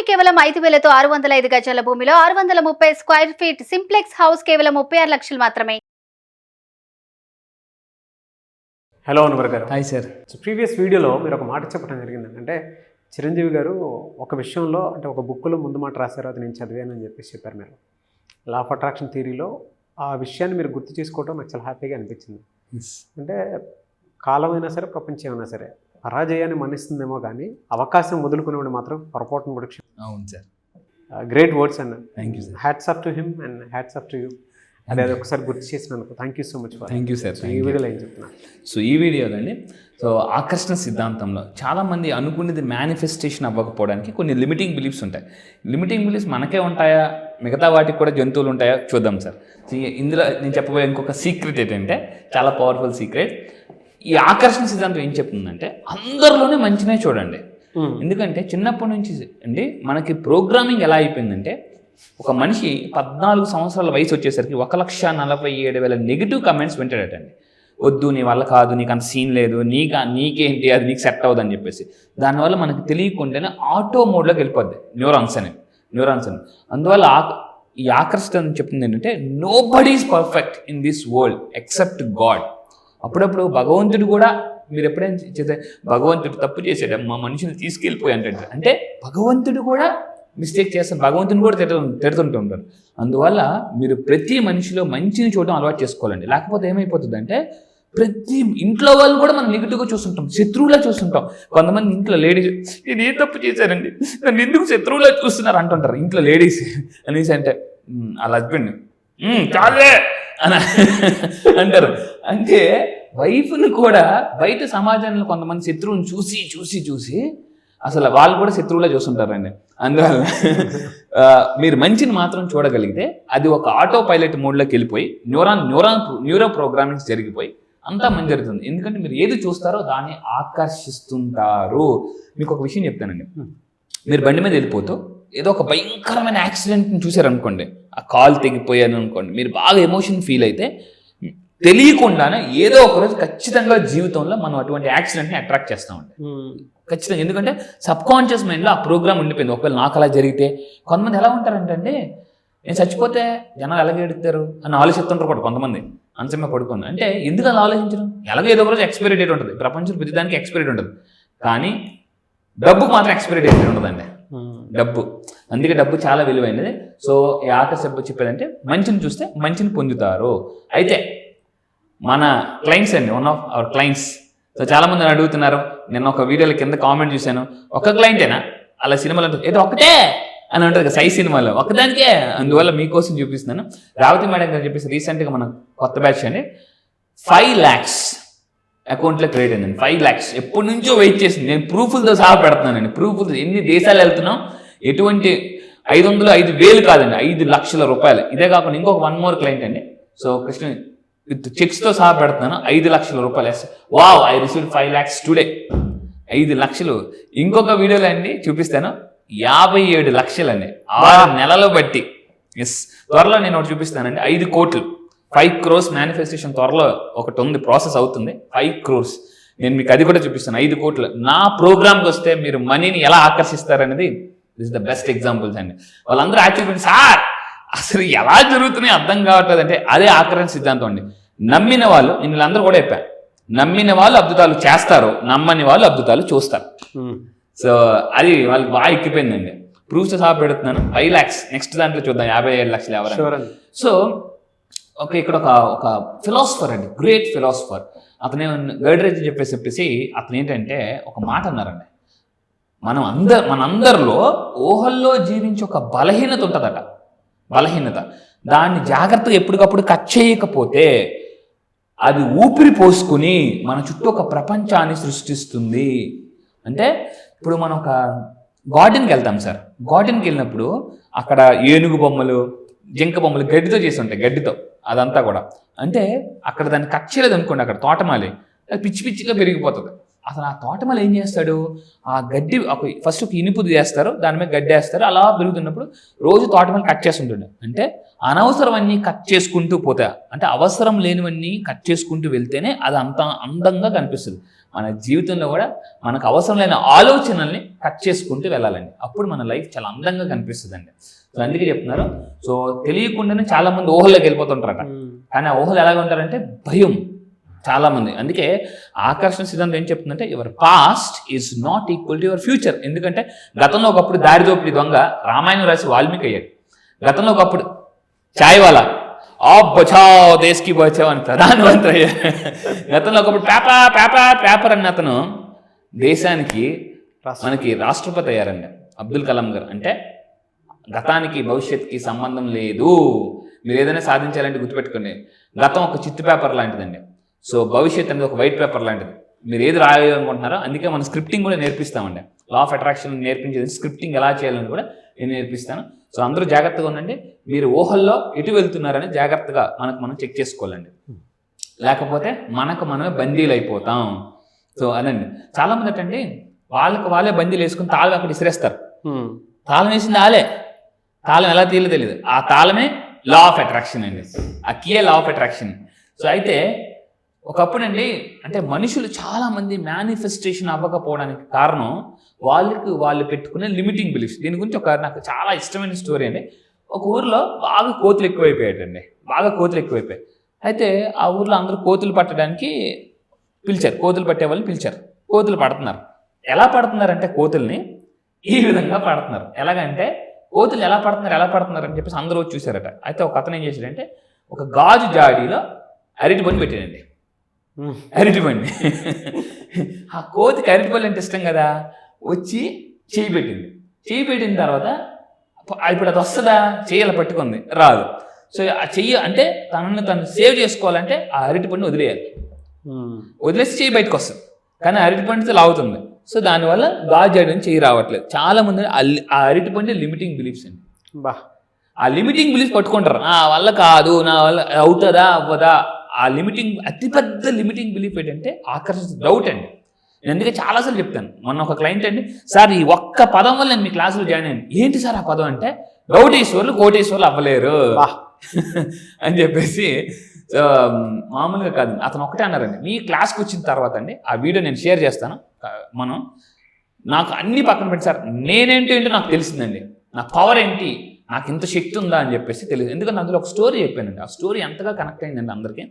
కేవలం 5,000తో 605 గజాల భూమిలో 630 స్క్వేర్ ఫీట్ సింప్లెక్స్ హౌస్ కేవలం 36 లక్షలు మాత్రమే. హలో అన్వర్ గారు. Hi sir. ప్రీవియస్ వీడియోలో మీరు ఒక మాట చెప్పడం జరిగిందండి. అంటే చిరంజీవి గారు ఒక విషయంలో అంటే ఒక బుక్లో ముందు మాట రాశారు, అది నేను చదివానని చెప్పేసి చెప్పారు. మీరు లా ఆఫ్ అట్రాక్షన్ థియరీలో ఆ విషయాన్ని మీరు గుర్తు చేసుకోవడం నాకు చాలా హ్యాపీగా అనిపించింది. అంటే కాలమైనా సరే ప్రపంచం అయినా సరే పరాజయాన్ని మన్నిస్తుందేమో కానీ అవకాశం వదులుకునేవాడు మాత్రం పొరపాటును కూడా. అవును సార్. గ్రేట్ వర్డ్స్ అన్న. Thank you sir. Hats off to him and hats off to you. అదే ఒకసారి గుర్తు చేసినందుకు thank you so much. Thank you sir. ఈ వీడియోలో ఏం చెప్తున్నా? సో ఈ వీడియోలో అండి, సో ఆకర్షణ సిద్ధాంతంలో చాలామంది అనుకునేది మేనిఫెస్టేషన్ అవ్వకపోవడానికి కొన్ని లిమిటింగ్ బిలీఫ్స్ ఉంటాయి. లిమిటింగ్ బిలీఫ్స్ మనకే ఉంటాయా, మిగతా వాటికి కూడా జంతువులు ఉంటాయా చూద్దాం సార్. ఇందులో నేను చెప్పబోయే ఇంకొక సీక్రెట్ ఏంటంటే చాలా పవర్ఫుల్ సీక్రెట్. ఈ ఆకర్షణ సిద్ధాంతం ఏం చెప్తుందంటే అందరిలోనే మంచినే చూడండి. ఎందుకంటే చిన్నప్పటి నుంచి అండి మనకి ప్రోగ్రామింగ్ ఎలా అయిపోయిందంటే ఒక మనిషి 14 సంవత్సరాల వయసు వచ్చేసరికి 1,47,000 నెగిటివ్ కమెంట్స్ వింటాడటండి. వద్దు, నీ వల్ల కాదు, నీకు అంత సీన్ లేదు, నీకేంటి, అది నీకు సెట్ అవ్వదని చెప్పేసి. దానివల్ల మనకు తెలియకుండానే ఆటో మోడ్లోకి వెళ్ళిపోద్ది న్యూరాన్స్ అని. అందువల్ల ఈ ఆకర్షణ చెప్తుంది ఏంటంటే nobody is perfect in this world except God. అప్పుడప్పుడు భగవంతుడు కూడా, మీరు ఎప్పుడైనా చేస్తే భగవంతుడు తప్పు చేసాడు, మా మనిషిని తీసుకెళ్ళిపోయి అంటే భగవంతుడు కూడా మిస్టేక్ చేస్తాను, భగవంతుని కూడా తిడుతుంటూ ఉంటారు. అందువల్ల మీరు ప్రతి మనిషిలో మంచిని చూడడం అలవాటు చేసుకోవాలండి. లేకపోతే ఏమైపోతుంది అంటే ప్రతి ఇంట్లో వాళ్ళు కూడా మనం నెగిటివ్గా చూస్తుంటాం, శత్రువులా చూస్తుంటాం. కొంతమంది ఇంట్లో లేడీస్ నేను ఏ తప్పు చేశానండి, నన్ను ఎందుకు శత్రువులా చూస్తున్నారు అంటుంటారు ఇంట్లో లేడీస్ అనేసి. అంటే వాళ్ళ హస్బెండ్ చాలే అని అంటారు. అంటే వైఫ్ని కూడా బయట సమాజంలో కొంతమంది శత్రువుని చూసి అసలు వాళ్ళు కూడా శత్రువులా చూస్తుంటారండి. అందువల్ల మీరు మంచిని మాత్రం చూడగలిగితే అది ఒక ఆటో పైలట్ మోడ్లోకి వెళ్ళిపోయి న్యూరో ప్రోగ్రామింగ్స్ జరిగిపోయి అంతా మంచి జరుగుతుంది. ఎందుకంటే మీరు ఏది చూస్తారో దాన్ని ఆకర్షిస్తుంటారు. మీకు ఒక విషయం చెప్తానండి. మీరు బండి మీద వెళ్ళిపోతూ ఏదో ఒక భయంకరమైన యాక్సిడెంట్ని చూసారనుకోండి, ఆ కాలు తెగిపోయాను అనుకోండి, మీరు బాగా ఎమోషన్ ఫీల్ అయితే తెలియకుండానే ఏదో ఒకరోజు ఖచ్చితంగా జీవితంలో మనం అటువంటి యాక్సిడెంట్ని అట్రాక్ట్ చేస్తామండి ఖచ్చితంగా. ఎందుకంటే సబ్ కాన్షియస్ మైండ్లో ఆ ప్రోగ్రామ్ ఉండిపోయింది. ఒకవేళ నాకు అలా జరిగితే, కొంతమంది ఎలా ఉంటారంటే నేను చచ్చిపోతే జనాలు ఎలాగ ఎడుతారు అని ఆలోచిస్తుంటారు కూడా కొంతమంది. అంచమే పడుకుంది అంటే ఎందుకు అలా ఆలోచించడం? ఎలాగో ఏదో ఒక రోజు ఎక్స్పైరీ డేట్ ఉంటుంది. ప్రపంచంలో ప్రతిదానికి ఎక్స్పైరీ డేట్ ఉంటుంది, కానీ డబ్బుకు మాత్రం ఎక్స్పైరీ డేట్ ఉండదండి. డబ్బు, అందుకే డబ్బు చాలా విలువైనది. సో ఈ ఆకర్షణ చెప్పేదంటే మంచిని చూస్తే మంచిని పొందుతారు. అయితే మన క్లయింట్స్ అండి, one of our clients. So చాలా మంది అడుగుతున్నారు, నేను ఒక వీడియోల కింద కామెంట్ చూశాను, ఒక క్లయింటేనా అలా సినిమాలు అంటే ఏదో ఒకటే అని ఉంటుంది సై సినిమాలో ఒకదానికే. అందువల్ల మీకోసం చూపిస్తున్నాను. రావతి మేడం గారు చెప్పేసి రీసెంట్గా మన కొత్త బ్యాచ్ అండి 5 lakhs అకౌంట్లో క్రియేట్ అయిందండి. 5 lakhs ఎప్పటి నుంచో వెయిట్ చేసింది. నేను ప్రూఫ్లతో సహా పెడుతున్నానండి. ప్రూఫ్లు ఎన్ని దేశాలు వెళ్తున్నాం, ఎటువంటి 500-5,000 కాదండి, 5 లక్షల రూపాయలు. ఇదే కాకుండా ఇంకొక 1 more క్లయింట్ అండి. సో కృష్ణ విత్ చెక్స్తో సహా పెడుతున్నాను, 5 లక్షల రూపాయలు. Wow, I received 5 lakhs today. 5 లక్షలు. ఇంకొక వీడియోలో అండి చూపిస్తాను, 57 లక్షలు అండి 6 నెలలు బట్టి. ఎస్, త్వరలో నేను ఒకటి చూపిస్తానండి, 5 కోట్లు 5 crores మేనిఫెస్టేషన్ త్వరలో ఒకటి ఉంది, ప్రాసెస్ అవుతుంది. 5 crores నేను మీకు అది కూడా చూపిస్తాను. 5 కోట్లు నా ప్రోగ్రామ్కి వస్తే మీరు మనీని ఎలా ఆకర్షిస్తారనేది దిస్ ద బెస్ట్ ఎగ్జాంపుల్స్ అండి. వాళ్ళందరూ యాక్చువల్లీ సార్ అసలు ఎలా జరుగుతున్నాయి అర్థం కావట్లేదు అంటే అదే ఆకర్షణ సిద్ధాంతం అండి. నమ్మిన వాళ్ళు, నేను వీళ్ళందరూ కూడా చెప్పాను, నమ్మిన వాళ్ళు అద్భుతాలు చేస్తారు, నమ్మని వాళ్ళు అద్భుతాలు చూస్తారు. సో అది వాళ్ళకి బాగా ఎక్కిపోయిందండి. ప్రూఫ్స్ సహా పెడుతున్నాను. 5 lakhs నెక్స్ట్ దాంట్లో చూద్దాం 57 లక్షలు ఎవరైనా. సో ఓకే, ఇక్కడ ఒక ఫిలాసఫర్ అండి, గ్రేట్ ఫిలాసఫర్. అతనే గైడ్రేజ్ చెప్పేసి అతను ఏంటంటే ఒక మాట అన్నారండి, మనందరిలో ఊహల్లో జీవించే ఒక బలహీనత ఉంటుందట. బలహీనత, దాన్ని జాగ్రత్తగా ఎప్పటికప్పుడు కట్ చేయకపోతే అది ఊపిరి పోసుకుని మన చుట్టూ ఒక ప్రపంచాన్ని సృష్టిస్తుంది. అంటే ఇప్పుడు మనం ఒక గార్డెన్కి వెళ్తాం సార్. గార్డెన్కి వెళ్ళినప్పుడు అక్కడ ఏనుగు బొమ్మలు, జింక బొమ్మలు గడ్డితో చేసి ఉంటాయి, గడ్డితో అదంతా కూడా. అంటే అక్కడ దాన్ని కట్ చేయలేదు అనుకోండి, అక్కడ తోటమాలి అది పిచ్చిగా పెరిగిపోతుంది. అసలు ఆ తోటమాలి ఏం చేస్తాడు, ఆ గడ్డి ఫస్ట్ ఒక ఇనుపుది వేస్తారు, దాని మీద గడ్డి వేస్తారు, అలా పెరుగుతున్నప్పుడు రోజు తోటమాలి కట్ చేస్తుంటాడు. అంటే అనవసరమన్నీ కట్ చేసుకుంటూ పోతా, అంటే అవసరం లేనివన్నీ కట్ చేసుకుంటూ వెళ్తేనే అది అంత అందంగా కనిపిస్తుంది. మన జీవితంలో కూడా మనకు అవసరం లేని ఆలోచనల్ని కట్ చేసుకుంటూ వెళ్ళాలండి. అప్పుడు మన లైఫ్ చాలా అందంగా కనిపిస్తుందండి. సో అందుకే చెప్తున్నారు. సో తెలియకుండానే చాలా మంది ఊహల్లోకి వెళ్ళిపోతుంటారట. కానీ ఆ ఊహలు ఎలాగ ఉంటారంటే భయం చాలా మంది. అందుకే ఆకర్షణ సిద్ధాంతం ఏం చెప్తుందంటే your past is not equal to your future. ఎందుకంటే గతంలో ఒకప్పుడు దారిదోపిడి దొంగ రామాయణం రాసి వాల్మీకి అయ్యాడు. గతంలో ఒకప్పుడు చాయ్ వాలా బచావ్ దేశ్కి బచావ్ అని ప్రధానమంత్రి అయ్యాడు. గతంలో ఒకప్పుడు పేపర్ అన్న అతను దేశానికి మనకి రాష్ట్రపతి అయ్యారండి, అబ్దుల్ కలాం గారు. అంటే గతానికి భవిష్యత్తుకి సంబంధం లేదు. మీరు ఏదైనా సాధించాలంటే గుర్తుపెట్టుకోండి, గతం ఒక చిత్తు పేపర్ లాంటిదండి. సో భవిష్యత్ అనేది ఒక వైట్ పేపర్ లాంటిది. మీరు ఏది రాయాలనుకుంటున్నారో అందుకే మనం స్క్రిప్టింగ్ కూడా నేర్పిస్తామండి. లా ఆఫ్ అట్రాక్షన్ నేర్పించేది స్క్రిప్టింగ్ ఎలా చేయాలని కూడా నేను నేర్పిస్తాను. సో అందరూ జాగ్రత్తగా ఉండండి. మీరు ఊహల్లో ఎటు వెళ్తున్నారని జాగ్రత్తగా మనం చెక్ చేసుకోవాలండి. లేకపోతే మనమే బందీలు అయిపోతాం. సో అదండి. చాలామంది ఏంటంటే వాళ్ళే బందీలు వేసుకుని తాళం అక్కడ ఇసిరేస్తారు. తాళం వేసింది తాళం ఎలా తీయాలో తెలియదు. ఆ తాళమే లా ఆఫ్ అట్రాక్షన్ అండి. ఆ కీయే లా ఆఫ్ అట్రాక్షన్. సో అయితే ఒకప్పుడండి అంటే మనుషులు చాలామంది మేనిఫెస్టేషన్ అవ్వకపోవడానికి కారణం వాళ్ళు పెట్టుకునే లిమిటింగ్ బిలీఫ్స్. దీని గురించి నాకు చాలా ఇష్టమైన స్టోరీ అండి. ఒక ఊరిలో బాగా కోతులు ఎక్కువైపోయాయండి. అయితే ఆ ఊర్లో అందరూ కోతులు పట్టడానికి పిలిచారు. కోతులు పట్టే వాళ్ళని పిలిచారు. కోతులు పడుతున్నారు. ఎలా పడుతున్నారంటే కోతుల్ని ఈ విధంగా పడుతున్నారు. ఎలాగంటే కోతులు ఎలా పడుతున్నారు అని చెప్పేసి అందరూ చూశారట. అయితే ఒక అతను ఏం చేశాడంటే ఒక గాజు జాడీలో అరటిపండు పెట్టాడండి. అరటిపండి ఆ కోతికి అరటిపళ్ళు అంటే ఇష్టం కదా, వచ్చి చేయి పెట్టిన తర్వాత ఇప్పుడు అది వస్తుందా, చెయ్యాల పట్టుకుంది, రాదు. సో ఆ చెయ్యి అంటే తను సేవ్ చేసుకోవాలంటే ఆ అరటిపండు వదిలేసి చెయ్యి బయటకు వస్తుంది. కానీ అరటిపండుతో లాగుతుంది. సో దానివల్ల గాజు జాడీ నుంచి చెయ్యి రావట్లేదు. చాలా మంది ఆ అరటిపండు లిమిటింగ్ బిలీఫ్స్ అండి. ఆ లిమిటింగ్ బిలీఫ్స్ పట్టుకుంటారు. నా వల్ల కాదు, నా వల్ల అవుతుందా అవ్వదా. ఆ అతిపెద్ద లిమిటింగ్ బిలీఫ్ ఏంటంటే ఆకర్షణ డౌట్ అండి. నేను అందుకే చాలాసార్లు చెప్తాను. మొన్న ఒక క్లయింట్ అండి, సార్ ఈ ఒక్క పదం వల్ల నేను మీ క్లాసులో జాయిన్ అయ్యాను. ఏంటి సార్ ఆ పదం అంటే డౌటీశ్వర్లు కోటీశ్వర్లు అవ్వలేరు అని చెప్పేసి. మామూలుగా కాదు, అతను ఒకటే అన్నారండి. మీ క్లాస్కి వచ్చిన తర్వాత అండి ఆ వీడియో నేను షేర్ చేస్తాను. నాకు అన్ని పక్కన పెట్టి సార్ నేనేంటో నాకు తెలిసిందండి, నా పవర్ ఏంటి, నాకు ఇంత శక్తి ఉందా అని చెప్పేసి తెలియదు. ఎందుకంటే అందులో ఒక స్టోరీ చెప్పానండి. ఆ స్టోరీ ఎంతగా కనెక్ట్ అయిందండి అందరికీ.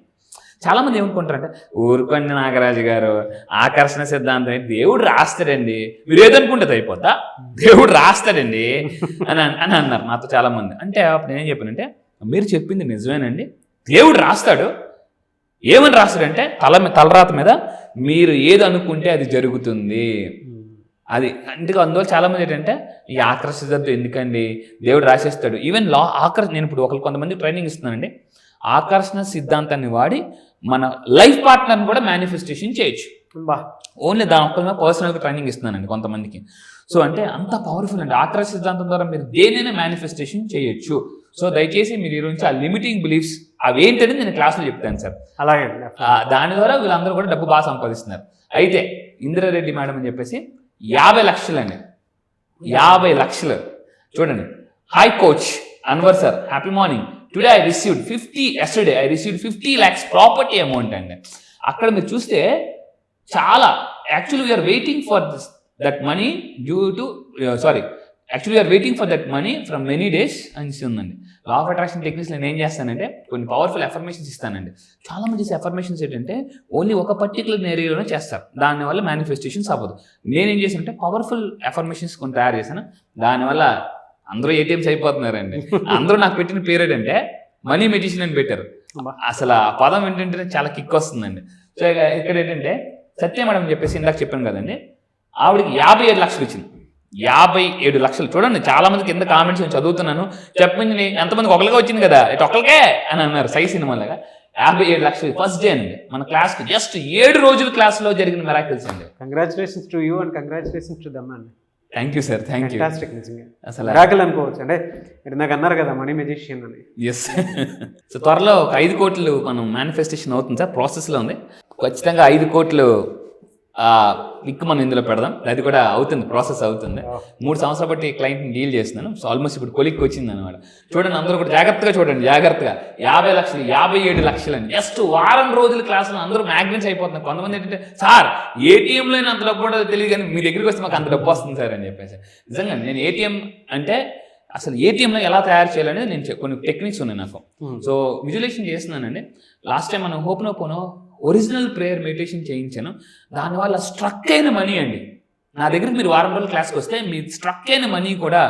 చాలామంది ఏమనుకుంటారంటే ఊరుకోండి నాగరాజు గారు, ఆకర్షణ సిద్ధాంతం దేవుడు రాస్తాడండి, మీరు ఏదనుకుంటే అయిపోద్దా, దేవుడు రాస్తాడండి అని అన్నారు నాతో చాలామంది. అంటే అప్పుడు నేనేం చెప్పానంటే మీరు చెప్పింది నిజమేనండి, దేవుడు రాస్తాడు. ఏమని రాస్తాడంటే తలరాత మీద మీరు ఏది అనుకుంటే అది జరుగుతుంది. అది అందుకే అందువల్ల చాలామంది ఏంటంటే ఈ ఆకర్షణ సిద్ధాంతం ఎందుకండి, దేవుడు రాసేస్తాడు. ఈవెన్ నేను ఇప్పుడు కొంతమంది ట్రైనింగ్ ఇస్తున్నానండి. ఆకర్షణ సిద్ధాంతాన్ని వాడి మన లైఫ్ పార్ట్నర్ని కూడా మేనిఫెస్టేషన్ చేయొచ్చు. ఓన్లీ దాని ఒక్కరి మీద పర్సనల్గా ట్రైనింగ్ ఇస్తున్నానండి కొంతమందికి. సో అంటే అంత పవర్ఫుల్ అండి. ఆకర్షణ సిద్ధాంతం ద్వారా మీరు దేనైనా మేనిఫెస్టేషన్ చేయొచ్చు. సో దయచేసి మీరు ఈ నుంచి ఆ లిమిటింగ్ బిలీఫ్స్ అవి ఏంటనేది నేను క్లాస్లో చెప్తాను సార్. అలాగే దాని ద్వారా వీళ్ళందరూ కూడా డబ్బు బాగా సంపాదిస్తున్నారు. అయితే ఇందిరారెడ్డి మేడం అని చెప్పేసి 50 లక్షలు అండి, 50 లక్షలు. చూడండి, hi coach Anwar sir, happy morning. Today I received 50 lakhs property amount అండి. అక్కడ మీరు చూస్తే చాలా actually we are waiting for that money we are waiting for that money from many days అని ఉందండి. లా ఆఫ్ అట్రాక్షన్ టెక్నిక్స్ నేను ఏం చేస్తానంటే కొన్ని పవర్ఫుల్ అఫర్మేషన్స్ ఇస్తానండి. చాలా మంది చేసే అఫర్మేషన్స్ ఏంటంటే ఓన్లీ ఒక పర్టికులర్ ఏరియాలోనే చేస్తారు, దానివల్ల మేనిఫెస్టేషన్స్ అవ్వదు. నేనేం చేశానంటే పవర్ఫుల్ అఫర్మేషన్స్ కొన్ని తయారు చేశాను. దానివల్ల అందరూ ఏటీఎంస్ అయిపోతున్నారండి. అందరూ నాకు పెట్టిన పేరు ఏంటంటే మనీ మెడిసిన్ అని పెట్టారు. అసలు ఆ పదం ఏంటంటే చాలా కిక్ వస్తుందండి. సో ఇక్కడ ఏంటంటే సత్య మేడం చెప్పేసి ఇందాక చెప్పాను కదండి, ఆవిడకి 57 లక్షలు వచ్చింది. 57 లక్షలు. చూడండి, చాలా మంది కింద కామెంట్స్ నేను చదువుతున్నాను, చెప్పింది ఎంతమందికి ఒకరిగా వచ్చింది కదా, ఇటు ఒకరికే అని అన్నారు. సై సినిమాలాగా 57 లక్షలు ఫస్ట్ డే అండి. మన క్లాస్కి జస్ట్ 7 రోజుల క్లాస్లో జరిగిన మిరాకిల్స్ అండి. Congratulations to you and congratulations to them అండి. Thank you sir, thank you. అసలు మిరాకిల్ అనుకోవచ్చు. అంటే మీరు నాకు అన్నారు కదా మనీ మెజిషియన్ అని. ఎస్. సో త్వరలో ఒక 5 కోట్లు మనం మేనిఫెస్టేషన్ అవుతుంది సార్, ప్రాసెస్లో ఉంది. ఖచ్చితంగా 5 కోట్లు లింక్ మనం ఇందులో పెడదాం. అది కూడా అవుతుంది, ప్రాసెస్ అవుతుంది. 3 సంవత్సరాలు బట్టి క్లయింట్ని డీల్ చేస్తున్నాను. సో ఆల్మోస్ట్ ఇప్పుడు కొలిక్కి వచ్చింది అనమాట. చూడండి, అందరూ కూడా జాగ్రత్తగా చూడండి, జాగ్రత్తగా. 50 లక్షలు 57 లక్షలు అని జస్ట్ వారం రోజుల క్లాసులు అందరూ మ్యాగ్నెట్స్ అయిపోతున్నారు. కొంతమంది ఏంటంటే, సార్ ఏటీఎంలో అంత డబ్బు ఉండదు తెలియదు, కానీ మీ దగ్గరికి వస్తే మాకు అంత డబ్బు వస్తుంది సార్ అని చెప్పేసి. నిజంగా నేను ఏటీఎం అంటే అసలు ఏటీఎంలో ఎలా తయారు చేయాలనేది నేను కొన్ని టెక్నిక్స్ ఉన్నాయి నాకు. సో విజువలైజేషన్ చేస్తున్నానండి. లాస్ట్ టైం మనం హోప్నోపోనో ఒరిజినల్ ప్రేయర్ మెడిటేషన్ చేయించాను. దానివల్ల స్ట్రక్ అయిన మనీ అండి, నా దగ్గరికి మీరు వారం రోజులు క్లాస్కి వస్తే మీ స్ట్రక్ అయిన మనీ కూడా,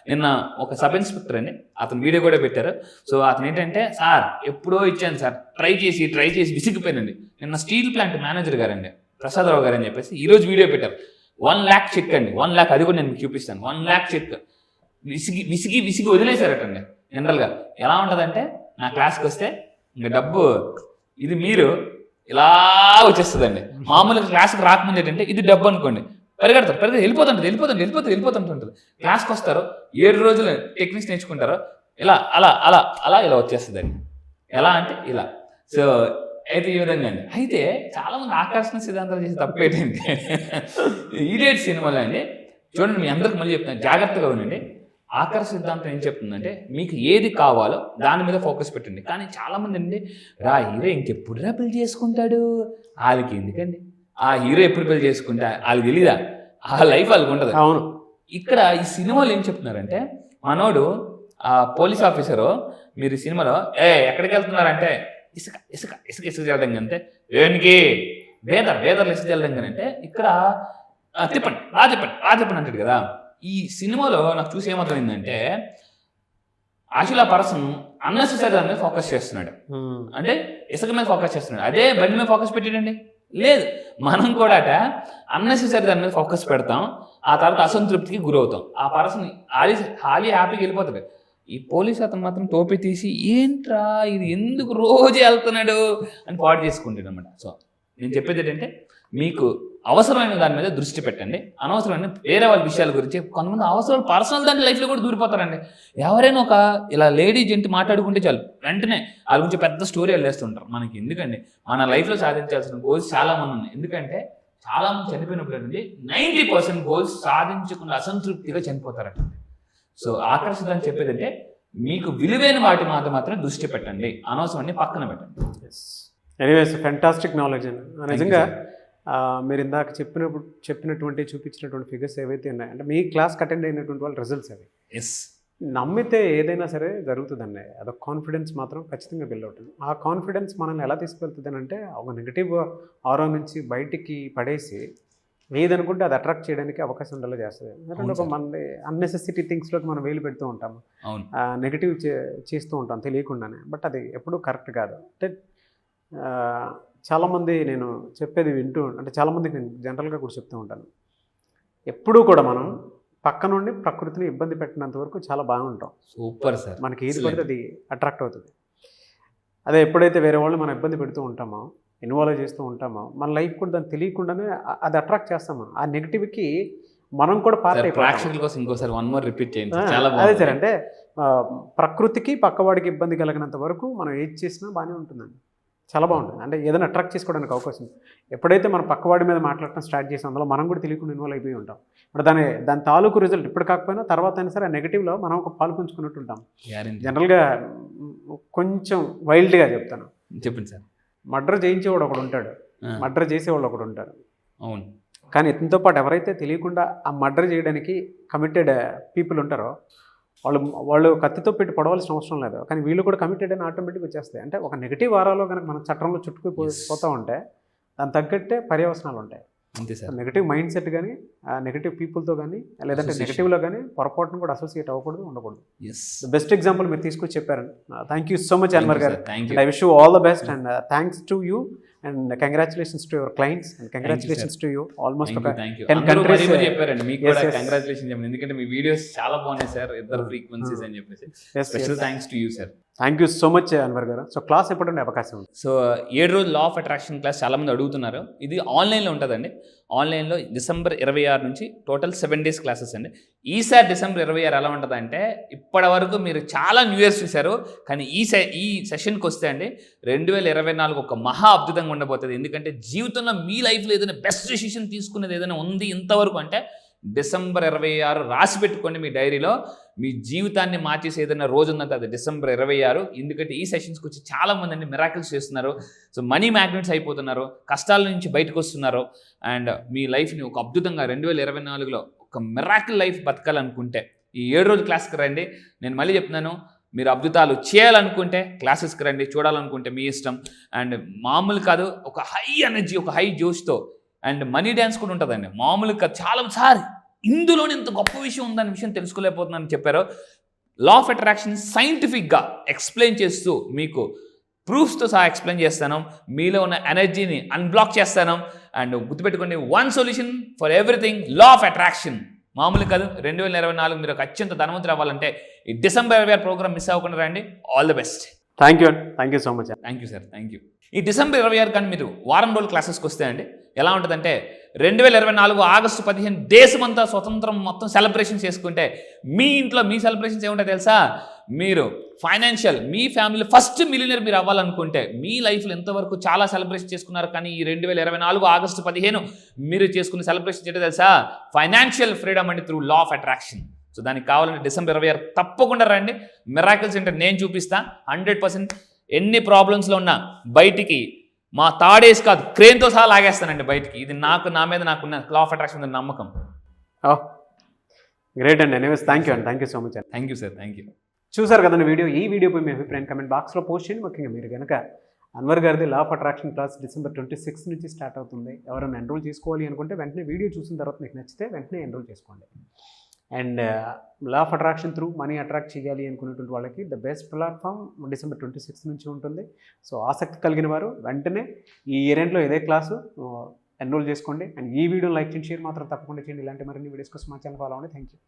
నిన్న ఒక సబ్ ఇన్స్పెక్టర్ అండి, అతను వీడియో కూడా పెట్టారు. సో అతను ఏంటంటే, సార్ ఎప్పుడో ఇచ్చాను సార్, ట్రై చేసి విసిగిపోయానండి. నిన్న స్టీల్ ప్లాంట్ మేనేజర్ గారండి, ప్రసాదరావు గారు అని చెప్పేసి ఈరోజు వీడియో పెట్టారు. 1 lakh చెక్ అండి, 1 lakh, అది కూడా నేను మీకు చూపిస్తాను. 1 lakh చెక్ విసిగి వదిలేశారటండి. జనరల్గా ఎలా ఉంటుందంటే, నా క్లాస్కి వస్తే ఇంకా డబ్బు ఇది మీరు ఇలా వచ్చేస్తుందండి. మామూలుగా క్లాస్కి రాకముందు ఏంటంటే, ఇది డబ్బు అనుకోండి, పరిగెడతారు వెళ్ళిపోతుంటుంది. క్లాస్కి వస్తారు, 7 రోజులు టెక్నిక్స్ నేర్చుకుంటారు, ఇలా వచ్చేస్తుందండి. ఎలా అంటే ఇలా. సో అయితే ఈ విధంగా అండి. అయితే చాలామంది ఆకర్షణ సిద్ధాంతాలు చేసి తప్పు ఏంటంటే, ఈడియట్ సినిమాలో అండి చూడండి, మీ అందరికి మళ్ళీ చెప్తాను, జాగ్రత్తగా ఉండండి. ఆకర్షణ సిద్ధాంతం ఏం చెప్తుందంటే, మీకు ఏది కావాలో దాని మీద ఫోకస్ పెట్టండి. కానీ చాలామంది అండి, హీరో ఇంకెప్పుడు పెళ్లి చేసుకుంటాడు, వాళ్ళకి ఎందుకండి, ఆ హీరో ఎప్పుడు పెళ్లి చేసుకుంటా వాళ్ళకి తెలీదా, ఆ లైఫ్ వాళ్ళకి ఉంటుంది. అవును. ఇక్కడ ఈ సినిమాలో ఏం చెప్తున్నారంటే, మనోడు ఆ పోలీస్ ఆఫీసరు, మీరు ఈ సినిమాలో ఎక్కడికి వెళ్తున్నారంటే, ఇసుక చేయడం కంటే, దేనికి బేదర్లు ఇసుక చేయడం కంటే, ఇక్కడ తిప్పండి అంటాడు కదా. ఈ సినిమాలో నాకు చూసి ఏమర్థమైందంటే, ఆశిలా పర్సన్ అన్నెసెసరీ దాని మీద ఫోకస్ చేస్తున్నాడు, అంటే ఇసుక మీద ఫోకస్ చేస్తున్నాడు. అదే బండి మీద ఫోకస్ పెట్టాడండి, లేదు. మనం కూడా అన్నెసెసరీ దాని మీద ఫోకస్ పెడతాం, ఆ తర్వాత అసంతృప్తికి గురవుతాం. ఆ పర్సన్ హాలీ హ్యాపీగా వెళ్ళిపోతాడు. ఈ పోలీస్ అతను మాత్రం టోపీ తీసి, ఏంట్రా ఇది ఎందుకు రోజు వెళ్తున్నాడు అని పాడు చేసుకుంటాడు అనమాట. సో నేను చెప్పేది ఏంటంటే, మీకు అవసరమైన దాని మీద దృష్టి పెట్టండి, అనవసరమైన వేరే వాళ్ళ విషయాల గురించి. కొంతమంది అవసరాలు పర్సనల్ దాని లైఫ్లో కూడా దూరిపోతారండి. ఎవరైనా ఒక ఇలా లేడీ జెంట్ మాట్లాడుకుంటే చాలు, వెంటనే వాళ్ళ గురించి పెద్ద స్టోరీ వెళ్ళేస్తుంటారు. మనకి ఎందుకండి, మన లైఫ్లో సాధించాల్సిన గోల్స్ చాలా మంది ఉన్నాయి. ఎందుకంటే చాలా మంది చనిపోయినప్పుడు అండి 90% గోల్స్ సాధించకుండా అసంతృప్తిగా చనిపోతారండి. సో ఆకర్షణ అని చెప్పేదంటే, మీకు విలువైన వాటి మాత్రం దృష్టి పెట్టండి, అనవసరాన్ని పక్కన పెట్టండి. ఎనీవేస్ ఫెంటాస్టిక్ నాలెడ్జ్ అండి. నిజంగా మీరు ఇందాక చూపించినటువంటి ఫిగర్స్ ఏవైతే ఉన్నాయో, అంటే మీ క్లాస్కి అటెండ్ అయినటువంటి వాళ్ళ రిజల్ట్స్ అవి. నమ్మితే ఏదైనా సరే జరుగుతుందండి. అదొక కాన్ఫిడెన్స్ మాత్రం ఖచ్చితంగా బిల్డ్ అవుతుంది. ఆ కాన్ఫిడెన్స్ మనల్ని ఎలా తీసుకెళ్తుంది అంటే, ఒక నెగిటివ్ ఆరా నుంచి బయటికి పడేసి ఏదనుకుంటే అది అట్రాక్ట్ చేయడానికి అవకాశం ఉండేలా చేస్తుంది. ఎందుకంటే ఒక మన అన్నెసెసిటీ థింగ్స్లోకి మనం వేలు పెడుతూ ఉంటాము, నెగిటివ్ చేస్తూ ఉంటాం తెలియకుండానే. బట్ అది ఎప్పుడూ కరెక్ట్ కాదు. అంటే చాలామంది నేను చెప్పేది వింటూ, అంటే చాలామందికి నేను జనరల్గా కూడా చెప్తూ ఉంటాను, ఎప్పుడూ కూడా మనం పక్క నుండి ప్రకృతిని ఇబ్బంది పెట్టినంత వరకు చాలా బాగుంటాం. Super sir. మనకి ఏది పడితే అది అట్రాక్ట్ అవుతుంది. అదే ఎప్పుడైతే వేరే వాళ్ళని మనం ఇబ్బంది పెడుతూ ఉంటామో, ఇన్వాల్వ్ చేస్తూ ఉంటామో, మన లైఫ్ కూడా దాన్ని తెలియకుండానే అది అట్రాక్ట్ చేస్తాము. ఆ నెగిటివ్కి మనం కూడా పార్ట్ అయిపోతాం. ఇంకోసారి వన్ మోర్ రిపీట్ చేయండి. అదే సార్, అంటే ప్రకృతికి పక్కవాడికి ఇబ్బంది కలిగినంత వరకు మనం ఏది చేసినా బాగానే ఉంటుందండి, చాలా బాగుంటుంది. అంటే ఏదైనా అట్రాక్ట్ చేసుకోవడానికి అవకాశం. ఎప్పుడైతే మనం పక్కవాడి మీద మాట్లాడటం స్టార్ట్ చేసాం, అందులో మనం కూడా తెలియకుండా ఇన్వాల్వ్ అయిపోయి ఉంటాం. ఇప్పుడు దాని తాలూకు రిజల్ట్ ఇప్పుడు కాకపోయినా తర్వాత అయినా సరే ఆ నెగిటివ్లో మనం ఒక పాలు పంచుకున్నట్టు ఉంటాం. జనరల్గా కొంచెం వైల్డ్గా చెప్తాను, చెప్పండి సార్. మర్డర్ చేయించేవాడు ఒకడు ఉంటాడు, మర్డర్ చేసేవాళ్ళు ఒకడు ఉంటారు. అవును. కానీ ఇతనితో పాటు ఎవరైతే తెలియకుండా ఆ మర్డర్ చేయడానికి కమిటెడ్ పీపుల్ ఉంటారో వాళ్ళు కత్తితో పెట్టి పొడవలసిన అవసరం లేదు, కానీ వీళ్ళు కూడా కమిటెడ్ అని ఆటోమేటిక్గా వచ్చేస్తాయి. అంటే ఒక నెగిటివ్ వారాలో కనుక మనం చట్టంలో చుట్టుకుపోతూ ఉంటే దాని తగ్గట్టే పర్యవసనాలు ఉంటాయి. అంతే సార్. నెగిటివ్ మైండ్ సెట్ కానీ, నెగిటివ్ పీపుల్తో కానీ, లేదంటే నెగిటివ్లో కానీ పొరపాటును కూడా అసోసియేట్ అవ్వకూడదు, ఉండకూడదు. బెస్ట్ ఎగ్జాంపుల్ మీరు తీసుకొచ్చి చెప్పారండి. Thank you so much Anwar గారు. I wish you all the best and thanks to you and congratulations to your clients and congratulations to you. Almost ఒక 10 countries చెప్పారండి. మీకు కూడా కంగ్రాచులేషన్స్ చెప్పండి, ఎందుకంటే మీ వీడియోస్ చాలా బాగున్నాయి సార్, ఇద్దరు ఫ్రీక్వెన్సీస్ అని చెప్పేసి. Special thanks to you sir. Thank you so much Anwar గారు. సో క్లాస్ ఎప్పుడు ఉండే అవకాశం ఉంది? సో 7 రోజులు లా ఆఫ్ అట్రాక్షన్ క్లాస్ చాలా మంది అడుగుతున్నారు. ఇది ఆన్లైన్లో ఉంటుందండి. ఆన్లైన్లో డిసెంబర్ 26 నుంచి టోటల్ 7 days క్లాసెస్ అండి. ఈసారి డిసెంబర్ 26 ఎలా ఉంటుందంటే, ఇప్పటి వరకు మీరు చాలా న్యూ ఇయర్స్ చూశారు, కానీ ఈ సెషన్కి వస్తే అండి 2024 ఒక మహా అద్భుతంగా ఉండబోతుంది. ఎందుకంటే జీవితంలో మీ లైఫ్లో ఏదైనా బెస్ట్ డెసిషన్ తీసుకునేది ఏదైనా ఉంది ఇంతవరకు అంటే డిసెంబర్ 26 రాసి పెట్టుకోండి మీ డైరీలో. మీ జీవితాన్ని మార్చేసి ఏదైనా రోజు ఉందంటే అది డిసెంబర్ 26. ఎందుకంటే ఈ సెషన్స్కి వచ్చి చాలామంది అండి మిరాకిల్స్ చేస్తున్నారు. సో మనీ మ్యాగ్నెట్స్ అయిపోతున్నారు, కష్టాల నుంచి బయటకు వస్తున్నారు. అండ్ మీ లైఫ్ని ఒక అద్భుతంగా 2024లో ఒక మిరాకిల్ లైఫ్ బతకాలనుకుంటే ఈ 7 రోజుల క్లాస్కి రండి. నేను మళ్ళీ చెప్తున్నాను, మీరు అద్భుతాలు చేయాలనుకుంటే క్లాసెస్కి రండి, చూడాలనుకుంటే మీ ఇష్టం. అండ్ మామూలు కాదు, ఒక హై ఎనర్జీ, ఒక హై జోష్తో. అండ్ మనీ డ్యాన్స్ కూడా ఉంటుందండి, మామూలుగా చాలా సార్ ఇందులోనే ఇంత గొప్ప విషయం ఉందనే విషయం తెలుసుకోలేకపోతున్నానని చెప్పారు. లా ఆఫ్ అట్రాక్షన్ సైంటిఫిక్గా ఎక్స్ప్లెయిన్ చేస్తూ మీకు ప్రూఫ్స్తో సహా ఎక్స్ప్లెయిన్ చేస్తాను. మీలో ఉన్న ఎనర్జీని అన్బ్లాక్ చేస్తాను. అండ్ గుర్తుపెట్టుకోండి, one solution for everything, law of attraction. మామూలు కాదు, 2024 మీరు ఒక అత్యంత ధనవంతులు అవ్వాలంటే ఈ డిసెంబర్ 26 ప్రోగ్రామ్ మిస్ అవ్వకుండా రండి. All the best. Thank you so much. Thank you sir, thank you. ఈ డిసెంబర్ 26 కానీ మీరు వారం రోజుల క్లాసెస్కి వస్తే అండి ఎలా ఉంటుందంటే, 2024 ఆగస్టు 15 దేశమంతా స్వతంత్రం మొత్తం సెలబ్రేషన్ చేసుకుంటే మీ ఇంట్లో మీ సెలబ్రేషన్స్ ఏముంటాయి తెలుసా? మీరు ఫైనాన్షియల్, మీ ఫ్యామిలీ ఫస్ట్ మిలియనర్ మీరు అవ్వాలనుకుంటే మీ లైఫ్లో ఎంతవరకు చాలా సెలబ్రేషన్ చేసుకున్నారు, కానీ ఈ 2024 ఆగస్టు 15 మీరు చేసుకున్న సెలబ్రేషన్ ఏంటో తెలుసా? ఫైనాన్షియల్ ఫ్రీడమ్ అండి through law of attraction. So దానికి కావాలంటే డిసెంబర్ 26 తప్పకుండా రండి. మిరాకిల్స్ అంటే నేను చూపిస్తా 100%. ఎన్ని ప్రాబ్లమ్స్లో ఉన్నా బయటికి మా తాడేసి కాదు, క్రేన్తో సహా లాగేస్తానండి బయటికి. ఇది నా మీద నాకున్న లా ఆఫ్ అట్రాక్షన్ మీద నమ్మకం. గ్రేట్ అండి. Anyways thank you so much. Thank you sir, thank you. చూసారు కదండి వీడియో. ఈ వీడియోపై మీ అభిప్రాయం కమెంట్ బాక్స్లో పోస్ట్ చేయండి. ముఖ్యంగా మీరు కనుక అన్వర్ గారిది law of attraction class December 26 నుంచి స్టార్ట్ అవుతుంది. ఎవరైనా ఎన్రోల్ చేసుకోవాలి అనుకుంటే వెంటనే వీడియో చూసిన తర్వాత మీకు నచ్చితే వెంటనే ఎన్రోల్ చేసుకోండి. And law of attraction through money attract చేయాలి అనుకునేటువంటి వాళ్ళకి ద బెస్ట్ ప్లాట్ఫామ్ డిసెంబర్ 26 నుంచి ఉంటుంది. సో ఆసక్తి కలిగిన వారు వెంటనే ఈ ఈవెంట్లో ఇదే క్లాసు ఎన్రోల్ చేసుకోండి. అండ్ ఈ వీడియో లైక్ చేయండి, షేర్ మాత్రం తప్పకుండా చేయండి. ఇలాంటి మరిన్ని వీడియోస్ కోసం మా ఛానల్ ఫాలో అవ్వండి. Thank you.